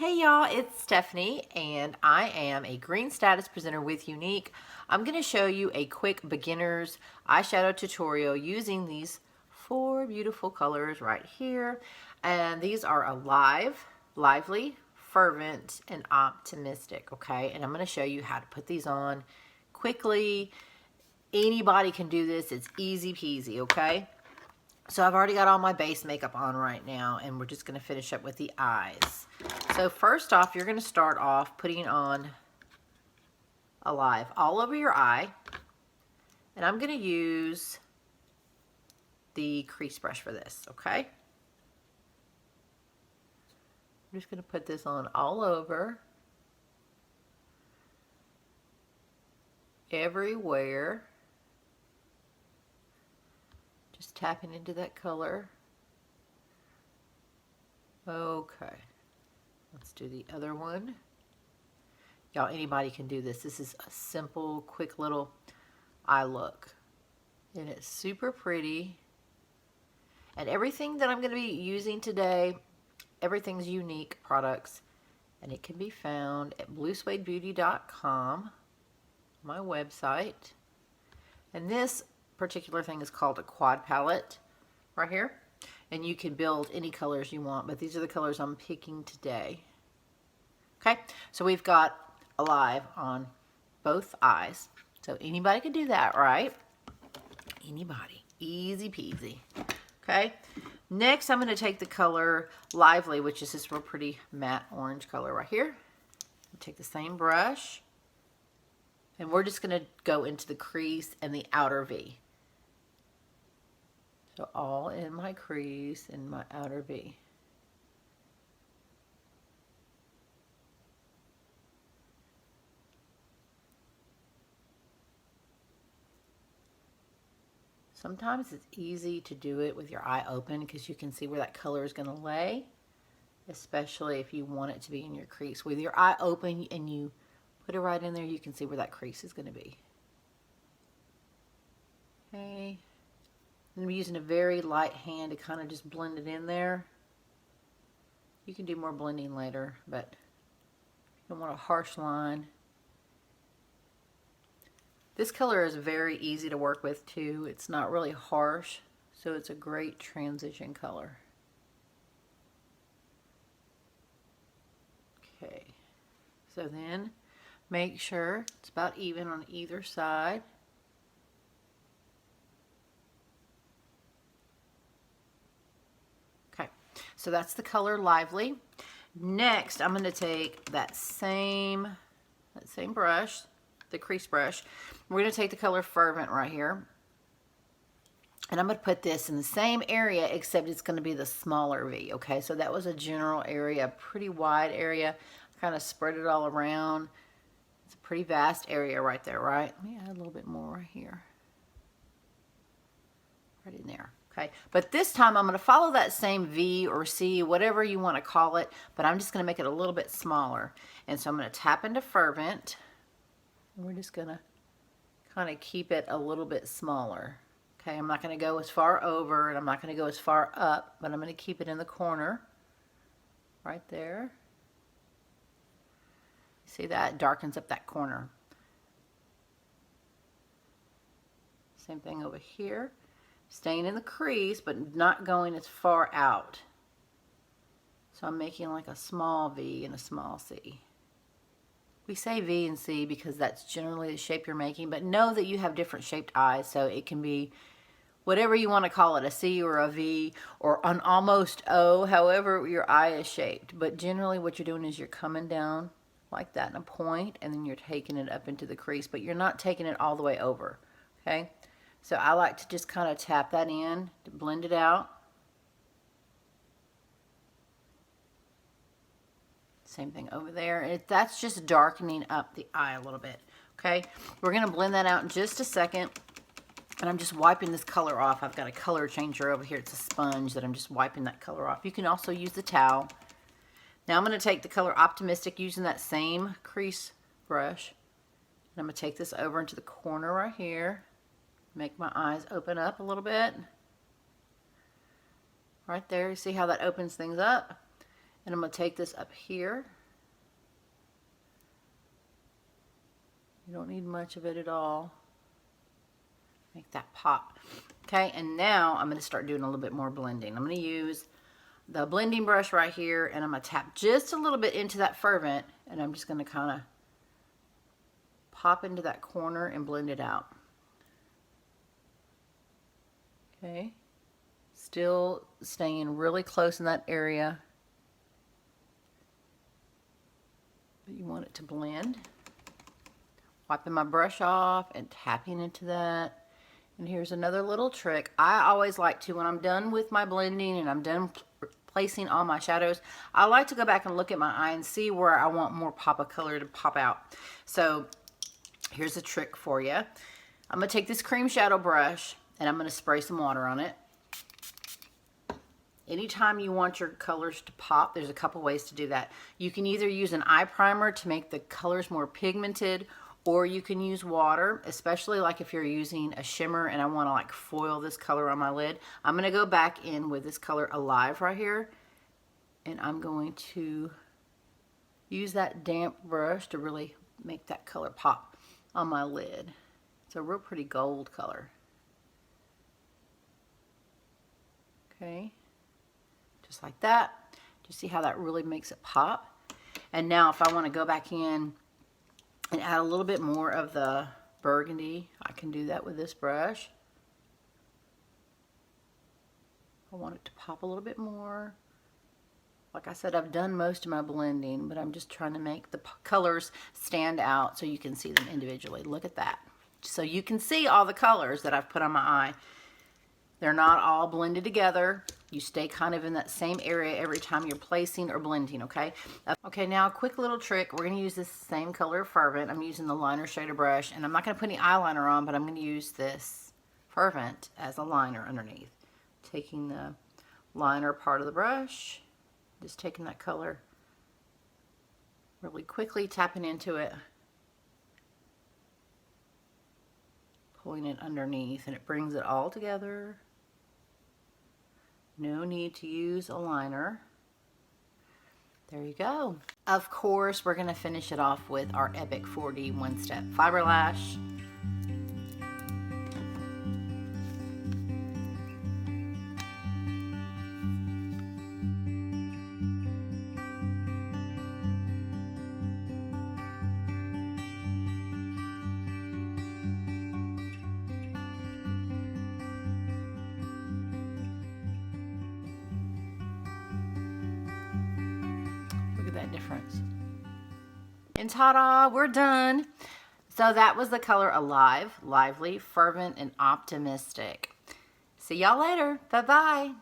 Hey y'all, it's Stephanie and I am a green status presenter with Younique. I'm going to show you a quick beginner's eyeshadow tutorial using these four beautiful colors right here. And these are Alive, Lively, Fervent, and Optimistic, okay? And I'm going to show you how to put these on quickly. Anybody can do this. It's easy peasy, okay? So I've already got all my base makeup on right now, and we're just going to finish up with the eyes. So first off, you're going to start off putting on Alive all over your eye. And I'm going to use the crease brush for this, okay? I'm just going to put this on all over. Everywhere. Just tapping into that color. Okay. Let's do the other one. Y'all, anybody can do this. This is a simple, quick little eye look. And it's super pretty. And everything that I'm going to be using today, everything's Younique products. And it can be found at bluesuedebeauty.com, my website. And this particular thing is called a quad palette right here. And you can build any colors you want, but these are the colors I'm picking today. Okay, so we've got Alive on both eyes. So anybody can do that, right? Anybody. Easy peasy. Okay, next I'm going to take the color Lively, which is this real pretty matte orange color right here. Take the same brush, and we're just going to go into the crease and the outer V. So all in my crease and my outer V. Sometimes it's easy to do it with your eye open because you can see where that color is going to lay, especially if you want it to be in your crease. With your eye open and you put it right in there, you can see where that crease is going to be. Okay. I'm using a very light hand to kind of just blend it in there. You can do more blending later, but you don't want a harsh line. This color is very easy to work with too. It's not really harsh, so it's a great transition color. Okay, so then make sure it's about even on either side. Okay, so that's the color Lively. Next, I'm going to take that same brush, the crease brush. We're going to take the color Fervent right here. And I'm going to put this in the same area, except it's going to be the smaller V, okay? So that was a general area, a pretty wide area. Kind of spread it all around. It's a pretty vast area right there, right? Let me add a little bit more right here. Right in there. Okay, but this time I'm going to follow that same V or C, whatever you want to call it, but I'm just going to make it a little bit smaller. And so I'm going to tap into Fervent. And we're just going to kind of keep it a little bit smaller. Okay, I'm not going to go as far over and I'm not going to go as far up, but I'm going to keep it in the corner right there. See that? It darkens up that corner. Same thing over here. Staying in the crease, but not going as far out. So I'm making like a small V and a small C. We say V and C because that's generally the shape you're making, but know that you have different shaped eyes, so it can be whatever you want to call it, a C or a V or an almost O, however your eye is shaped. But generally what you're doing is you're coming down like that in a point, and then you're taking it up into the crease, but you're not taking it all the way over, okay? So I like to just kind of tap that in to blend it out. Same thing over there. That's just darkening up the eye a little bit. Okay, we're going to blend that out in just a second. And I'm just wiping this color off. I've got a color changer over here. It's a sponge that I'm just wiping that color off. You can also use the towel. Now I'm going to take the color Optimistic using that same crease brush. And I'm going to take this over into the corner right here. Make my eyes open up a little bit. Right there, you see how that opens things up? And I'm going to take this up here. You don't need much of it at all. Make that pop. Okay, and now I'm going to start doing a little bit more blending. I'm going to use the blending brush right here, and I'm going to tap just a little bit into that Fervent, and I'm just going to kind of pop into that corner and blend it out. Okay, still staying really close in that area, but you want it to blend. Wiping my brush off and tapping into that. And here's another little trick. I always like to, when I'm done with my blending and I'm done placing all my shadows, I like to go back and look at my eye and see where I want more pop of color to pop out. So here's a trick for you. I'm going to take this cream shadow brush and I'm going to spray some water on it. Anytime you want your colors to pop, there's a couple ways to do that. You can either use an eye primer to make the colors more pigmented, or you can use water, especially like if you're using a shimmer and I want to like foil this color on my lid. I'm going to go back in with this color Alive right here, and I'm going to use that damp brush to really make that color pop on my lid. It's a real pretty gold color. Okay, just like that. Just see how that really makes it pop. And now if I want to go back in and add a little bit more of the burgundy, I can do that with this brush. I want it to pop a little bit more. Like I said, I've done most of my blending, but I'm just trying to make the colors stand out so you can see them individually. Look at that. So you can see all the colors that I've put on my eye. They're not all blended together. You stay kind of in that same area every time you're placing or blending, okay? Okay, now a quick little trick. We're going to use this same color Fervent. I'm using the liner shader brush, and I'm not going to put any eyeliner on, but I'm going to use this Fervent as a liner underneath. Taking the liner part of the brush, just taking that color really quickly, tapping into it, pulling it underneath, and it brings it all together. No need to use a liner. There you go. Of course, we're going to finish it off with our Epic 4D one-step fiber lash. That difference. And ta-da, we're done. So that was the color Alive, Lively, Fervent, and Optimistic. See y'all later. Bye-bye.